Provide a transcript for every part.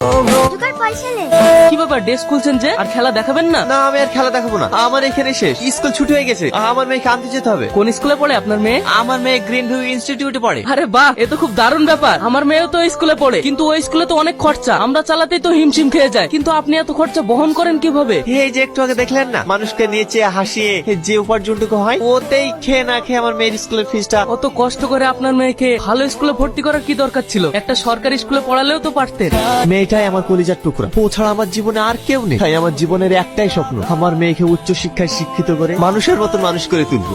জোগাড় পয়সা নে। কি ব্যাপার, ড্রেস খুলছেন যে? আর খেলা দেখাবেন না? না, আমি আর খেলা দেখাবো না, আমার এখানে শেষ। স্কুল ছুটি হয়ে গেছে, আমার মেয়েকে আনতে যেতে হবে। কোন স্কুলে পড়ে আপনার মেয়ে? আমার মেয়ে গ্রিন ভিউ ইনস্টিটিউটে পড়ে। আরে বাহ, এ তো খুব দারুণ ব্যাপার। আমার মেয়েও তো ওই স্কুলে পড়ে, কিন্তু ওই স্কুলে তো অনেক খরচা, আমরা চালাতেই তো হিমশিম খেয়ে যায়। কিন্তু আপনি এত খরচা বহন করেন কিভাবে? এই যে একটু আগে দেখলেন না, মানুষকে নিচে হাসিয়ে যে উপার্জনটুকু হয় ওতেই খেয়ে না খেয়ে আমার মেয়ের স্কুলের ফিসটা। অত কষ্ট করে আপনার মেয়েকে ভালো স্কুলে ভর্তি করার কি দরকার ছিল? একটা সরকারি স্কুলে পড়ালেও তো পারতেন। মেয়েটাই আমার কলিজার টুকরা, ও ছাড়া আমার জীবনে আর কেউ নেই। তাই আমার জীবনের একটাই স্বপ্ন, আমার মেয়েকে উচ্চ শিক্ষায় শিক্ষিত করে মানুষের মতন মানুষ করে তুলবো।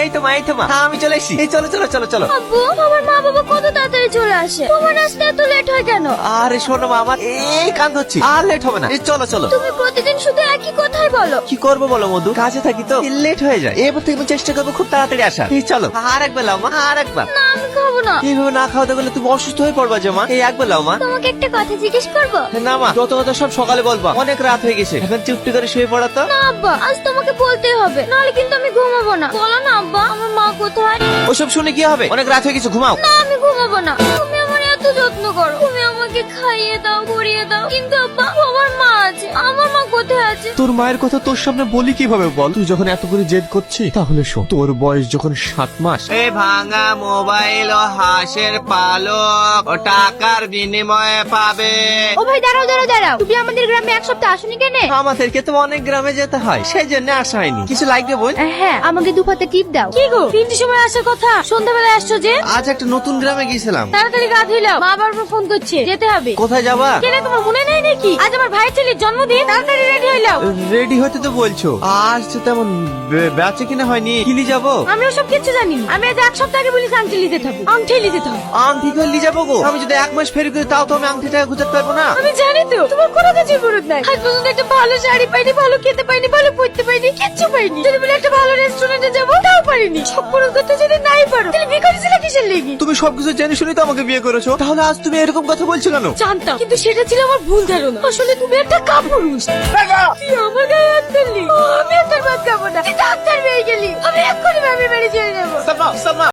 এই তো মা, এই তো মা, হ্যাঁ, আমি চলে এসেছি। এই চলো চলো চলো চলো। আব্বু, আমার মা বাবা কত তাড়াতাড়ি চলে আসে, তোমার আসতে এত লেট হয় কেন? আরে শোনো মা, আমার এই কান হচ্ছে, আর লেট হবে না। এই চলো চলো। তুমি প্রতিদিন শুধু একই কথাই বলো। কি করবো বলো মধু, কাজে থাকি তো লেট হয়ে যায়। এবার থেকে আমি চেষ্টা করবো খুব তাড়াতাড়ি আসার। এই চলো, আর একবার লাও মা, আর একবার। না, আমি খাবো না। এইভাবে না খাওয়াতে গেলে তুমি অসুস্থ হয়ে পড়বা যে মা। এই একবার লাও মা। তোমাকে একটা কথা জিজ্ঞেস করবো? না মা, যত কথা সব সকালে বলবা, অনেক রাত হয়ে গেছে, এখন চুপটি করে শুয়ে পড়া তো। না আব্বা, আজ তোমাকে বলতেই হবে, নাহলে কিন্তু আমি ঘুমাবো না। বলো না আব্বা, আমার মা কোথায়? ওসব শুনে কি হবে, অনেক রাত হয়ে গেছে, ঘুমাও। না, আমি ঘুমাবো না। তুমি আমার এত যত্ন করো, তুমি আমাকে খাইয়ে দাও, পরিয়ে দাও, কিন্তু আব্বা, আমার মা আছে, আমার মা কোথায় আছে? তোর মায়ের কথা তোর সামনে বলি কিভাবে বল? তুই যখন এত করে জেদ করছিস, তাহলে শোন, তোর বয়স যখন 7 মাস, এই ভাঙা মোবাইল ও হাঁসের পালক ও টাকার বিনিময়ে পাবে। ও ভাই, দাঁড়াও দাঁড়াও দাঁড়াও, তুমি আমাদের গ্রামে এক সপ্তাহ আসনি কেন? আমাদেরকে তো অনেক গ্রামে যেতে হয়, সেই জন্য আসা হয়নি। কিছু লাগবে বোন? হ্যাঁ, আমাকে দুপাতে টিপ দাও। কি গো, 3টের সময় আসার কথা, সন্ধ্যাবেলায় আসছো যে? আজ একটা নতুন গ্রামে গিয়েছিলাম। তাড়াতাড়ি গা ধুইলাও, মা বারবার ফোন করছে, যেতে হবে। কোথায় যাবা? কেন, তোমার মনে নেই নাকি আজ আমার ভাইয়ের ছেলের জন্মদিন? তাড়াতাড়ি রেডি হইলাও। রেডি হতে তো বলছো, আজ তো তেমন বেচে কিনা হয়নি। কিলি যাবো? আমি ওসব কিছু জানি না। আমি আজ এক সপ্তাহ আগে বলিস আংটি নিতে থাকবো, আংটি নিতে থাকবো। আংটি করলি যাবো গো? আমি যদি 1 মাস ফেরি করি, তাও তো আমি আংটিটা গুজাতে পারবো না। আমি জানি তো, তোমার কোনো কাজের মুরুদ নাই। আজ পর্যন্ত একটা ভালো শাড়ি পাইনি, ভালো খেতে পাইনি, ভালো পড়তে পাইনি, কিচ্ছু পাইনি। যদি বলে একটা ভালো রেস্টুরেন্টে যাবো, তাও পারিনি। সব পূরণ করতে যদি নাই পারো, তাহলে বিয়ে করেছিলে কিসের লেগে? তুমি সবকিছু জেনে শুনে তো আমাকে বিয়ে করেছো, তাহলে আজ তুমি এরকম কথা বলছো কেন? জানতাম, কিন্তু সেটা ছিল আমার ভুল ধারণা। আসলে তুমি একটা কাপুরুষ। তুই আমার গায়ে হাত তুললি, আমি আর তোর ভাত খাবো না। তুই ডাক্তার পেয়ে গেলি, আমি এক্ষুনি বাপের বাড়ি চলে যাবো। সালমা, সালমা।